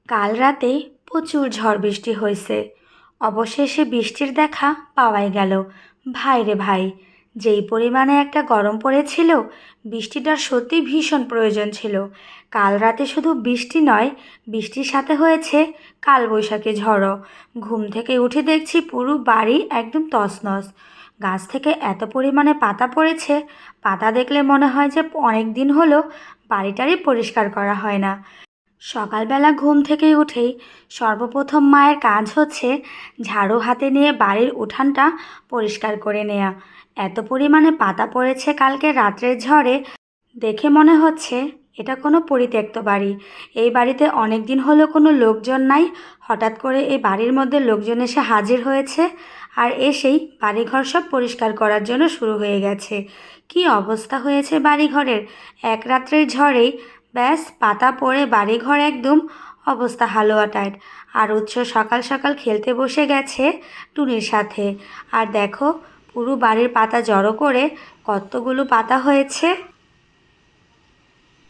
কাল রাতে প্রচুর ঝড় বৃষ্টি হয়েছে। অবশেষে বৃষ্টির দেখা পাওয়াই গেল। ভাই রে ভাই, যেই পরিমাণে একটা গরম পড়েছিল, বৃষ্টিটার সত্যি ভীষণ প্রয়োজন ছিল। কাল রাতে শুধু বৃষ্টি নয়, বৃষ্টির সাথে হয়েছে কালবৈশাখী ঝড়ও। ঘুম থেকে উঠে দেখছি পুরো বাড়ি একদম তছনছ। গাছ থেকে এত পরিমাণে পাতা পড়েছে, পাতা দেখলে মনে হয় যে অনেক দিন হলো বাড়িটারই পরিষ্কার করা হয় না। সকালবেলা ঘুম থেকে উঠেই সর্বপ্রথম মায়ের কাজ হচ্ছে ঝাড়ু হাতে নিয়ে বাড়ির উঠানটা পরিষ্কার করে নেওয়া। এত পরিমাণে পাতা পড়েছে কালকে রাত্রের ঝড়ে, দেখে মনে হচ্ছে এটা কোনো পরিত্যক্ত বাড়ি। এই বাড়িতে অনেক দিন হলো কোনো লোকজন নাই, হঠাৎ করে এই বাড়ির মধ্যে লোকজন এসে হাজির হয়েছে আর এসেই বাড়িঘর সব পরিষ্কার করার জন্য শুরু হয়ে গেছে। কি অবস্থা হয়েছে বাড়িঘরের! এক রাত্রের ঝড়েই ব্যাস পাতা পড়ে বাড়িঘর একদম অবস্থা হালুয়া টাইট। আর উৎস সকাল সকাল খেলতে বসে গেছে টুনির সাথে। আর দেখো, পুরো বাড়ির পাতা জড়ো করে কতগুলো পাতা হয়েছে।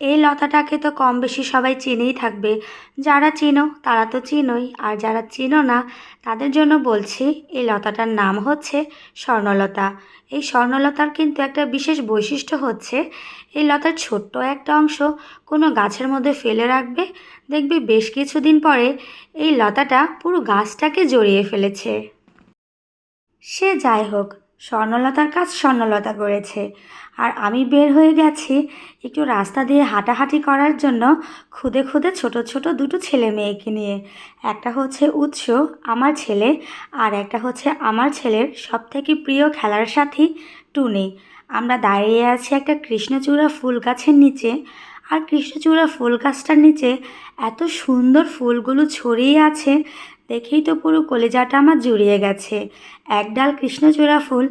এই লতাটাকে তো কম বেশি সবাই চিনেই থাকবে। যারা চিনো তারা তো চিনোই, আর যারা চিনো না তাদের জন্য বলছি, এই লতাটার নাম হচ্ছে স্বর্ণলতা। এই স্বর্ণলতার কিন্তু একটা বিশেষ বৈশিষ্ট্য হচ্ছে, এই লতার ছোট্ট একটা অংশ কোনো গাছের মধ্যে ফেলে রাখবে, দেখবে বেশ কিছুদিন পরে এই লতাটা পুরো গাছটাকে জড়িয়ে ফেলেছে। সে যাই হোক, স্বর্ণলতার কাজ স্বর্ণলতা করেছে। আর আমি বের হয়ে গেছি একটু রাস্তা দিয়ে হাঁটাহাঁটি করার জন্য, খুদে খুদে ছোট ছোট দুটো ছেলে মেয়েকে নিয়ে। একটা হচ্ছে উৎস, আমার ছেলে, আর একটা হচ্ছে আমার ছেলের সবথেকে প্রিয় খেলার সাথী টুনি। আমরা দাঁড়িয়ে আছি একটা কৃষ্ণচূড়া ফুল গাছের নিচে। আর কৃষ্ণচূড়া ফুল গাছটার নিচে এত সুন্দর ফুলগুলো ছড়িয়ে আছে, দেখেই তো পুরো কলিজাটা আমার জুড়িয়ে গেছে। এক ডাল কৃষ্ণচূড়া ফুল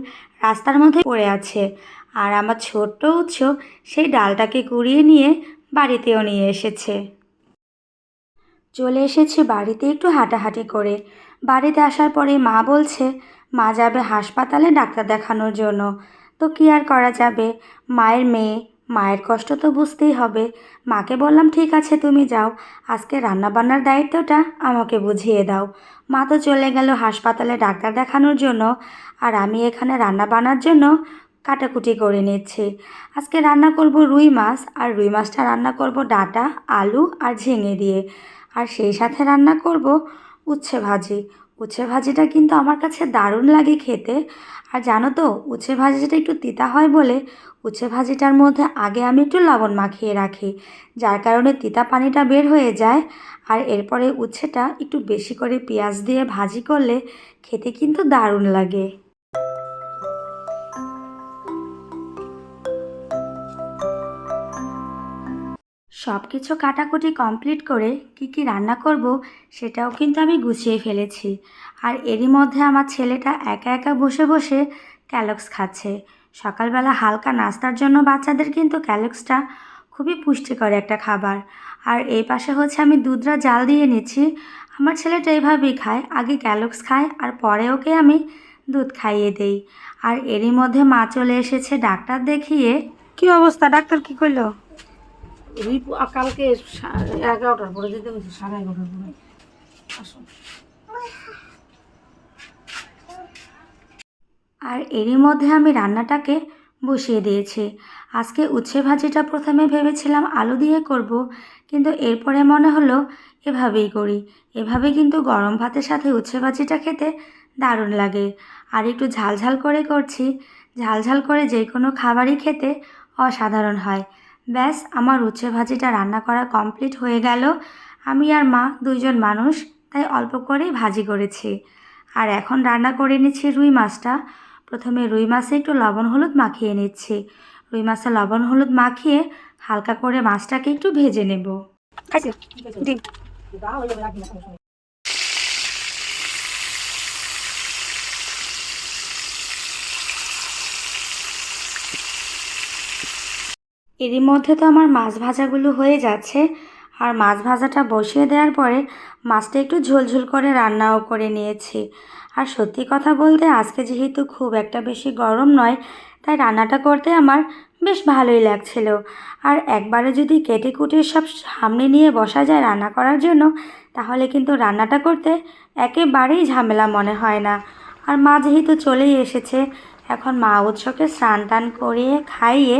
রাস্তার মধ্যে পড়ে আছে, আর আমার ছোট্ট উৎস সেই ডালটাকে কুড়িয়ে নিয়ে বাড়িতেও নিয়ে এসেছে। চলে এসেছি বাড়িতে একটু হাঁটাহাঁটি করে। বাড়িতে আসার পরে মা বলছে মা যাবে হাসপাতালে ডাক্তার দেখানোর জন্য। তো কী আর করা যাবে, মায়ের মেয়ে, মায়ের কষ্ট তো বুঝতেই হবে। মাকে বললাম ঠিক আছে তুমি যাও, আজকে রান্নাবান্নার দায়িত্বটা আমাকে বুঝিয়ে দাও। মা তো চলে গেল হাসপাতালে ডাক্তার দেখানোর জন্য, আর আমি এখানে রান্নাবান্নার জন্য কাটাকুটি করে নিচ্ছি। আজকে রান্না করব রুই মাছ, আর রুই মাছটা রান্না করব ডাঁটা, আলু আর ঝিঙে দিয়ে। আর সেই সাথে রান্না করব উচ্ছে ভাজি। উচ্ছে ভাজিটা কিন্তু আমার কাছে দারুণ লাগে খেতে। আর জানো তো, উচ্ছে ভাজিটা একটু তিতা হয় বলে উচ্ছে ভাজিটার মধ্যে আগে আমি একটু লবণ মাখিয়ে রাখি, যার কারণে তিতা পানিটা বের হয়ে যায়। আর এরপরে উচ্ছেটা একটু বেশি করে পেঁয়াজ দিয়ে ভাজি করলে খেতে কিন্তু দারুণ লাগে। সব কিছু কাটাকুটি কমপ্লিট করে কি কি রান্না করব সেটাও কিন্তু আমি গুছিয়ে ফেলেছি। আর এরই মধ্যে আমার ছেলেটা একা একা বসে বসে ক্যালক্স খাচ্ছে। সকালবেলা হালকা নাস্তার জন্য বাচ্চাদের কিন্তু ক্যালক্সটা খুবই পুষ্টিকর একটা খাবার। আর এই পাশে হচ্ছে আমি দুধটা জাল দিয়ে নিচ্ছি। আমার ছেলেটা এইভাবেই খায়, আগে ক্যালক্স খায় আর পরে ওকে আমি দুধ খাইয়ে দেই। আর এরই মধ্যে মা চলে এসেছে ডাক্তার দেখিয়ে। কি অবস্থা, ডাক্তার কি করলো? কালকে 11টার পরে যেতে বলছি, 11:30টার পরে আসুন। আর এরই মধ্যে আমি রান্নাটাকে বসিয়ে দিয়েছি। আজকে উচ্ছে ভাজিটা প্রথমে ভেবেছিলাম আলু দিয়ে করব, কিন্তু এরপরে মনে হলো এভাবেই করি। এভাবে কিন্তু গরম ভাতের সাথে উচ্ছে ভাজিটা খেতে দারুণ লাগে। আর একটু ঝালঝাল করে করছি, ঝালঝাল করে যে কোনো খাবারই খেতে অসাধারণ হয়। ব্যাস, আমার উচ্ছে ভাজিটা রান্না করা কমপ্লিট হয়ে গেল। আমি আর মা দুইজন মানুষ, তাই অল্প করেই ভাজি করেছি। আর এখন রান্না করে নিচ্ছি রুই মাছটা। প্রথমে রুই মাছে একটু লবণ হলুদ মাখিয়ে নিচ্ছি। রুই মাছে লবণ হলুদ মাখিয়ে হালকা করে মাছটাকে একটু ভেজে নেব। ডিম। এরই মধ্যে তো আমার মাছ ভাজাগুলো হয়ে যাচ্ছে। আর মাছ ভাজাটা বসিয়ে দেওয়ার পরে মাছটা একটু ঝোলঝোল করে রান্নাও করে নিয়েছি। আর সত্যি কথা বলতে আজকে যেহেতু খুব একটা বেশি গরম নয়, তাই রান্নাটা করতে আমার বেশ ভালোই লাগছিল। আর একবারে যদি কেটে কুটে সব সামনে নিয়ে বসা যায় রান্না করার জন্য, তাহলে কিন্তু রান্নাটা করতে একেবারেই ঝামেলা মনে হয় না। আর মা যেহেতু চলেই এসেছে, এখন মা উৎসকে স্নান টান করিয়ে খাইয়ে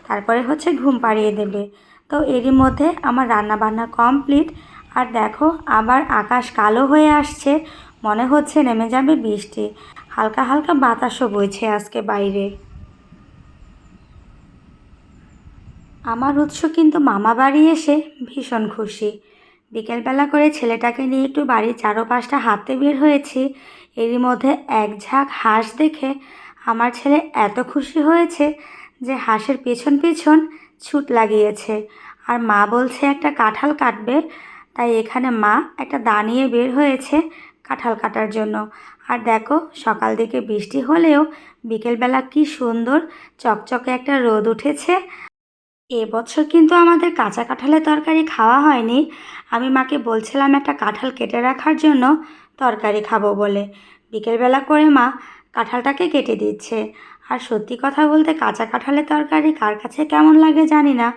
তারপরে হচ্ছে ঘুম পাড়িয়ে দেবে। তো এরই মধ্যে আমার রান্না বান্না কমপ্লিট। আর দেখো আবার আকাশ কালো হয়ে আসছে, মনে হচ্ছে নেমে যাবে বৃষ্টি। হালকা হালকা বাতাসও বইছে আজকে বাইরে। আমার উৎস কিন্তু মামা বাড়ি এসে ভীষণ খুশি। বিকেলবেলা করে ছেলেটাকে নিয়ে একটু বাড়ির চারপাশটা হাঁটতে বের হয়েছি। এরই মধ্যে এক ঝাঁক হাঁস দেখে আমার ছেলে এত খুশি হয়েছে যে হাঁসের পেছন পেছন ছুট লাগিয়েছে। আর মা বলছে একটা কাঁঠাল কাটবে, তাই এখানে মা একটা দা নিয়ে বের হয়েছে কাঁঠাল কাটার জন্য। আর দেখো সকাল দিকে বৃষ্টি হলেও বিকেলবেলা কি সুন্দর চকচকে একটা রোদ উঠেছে। এবছর কিন্তু আমাদের কাঁচা কাঁঠালের তরকারি খাওয়া হয়নি। আমি মাকে বলছিলাম একটা কাঁঠাল কেটে রাখার জন্য, তরকারি খাবো বলে। বিকেলবেলা করে মা কাঁঠালটাকে কেটে দিচ্ছে। আর সত্যি কথা বলতে কাঁচা কাঁঠালের তরকারি কার কাছে কেমন লাগে জানি না,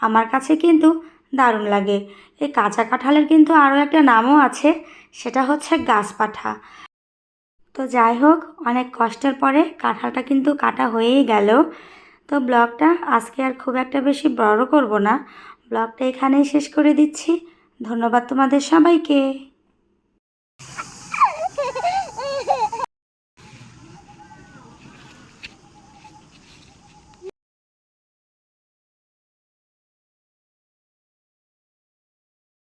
আমার কাছে কিন্তু দারুণ লাগে। এই কাঁচা কাঁঠালের কিন্তু আরও একটা নামও আছে, সেটা হচ্ছে গাছপাঠা। তো যাই হোক, অনেক কষ্টের পরে কাঁঠালটা কিন্তু কাটা হয়েই গেল। তো ব্লগটা আজকে আর খুব একটা বেশি বড় করব না, ব্লগটা এখানেই শেষ করে দিচ্ছি। ধন্যবাদ তোমাদের সবাইকে।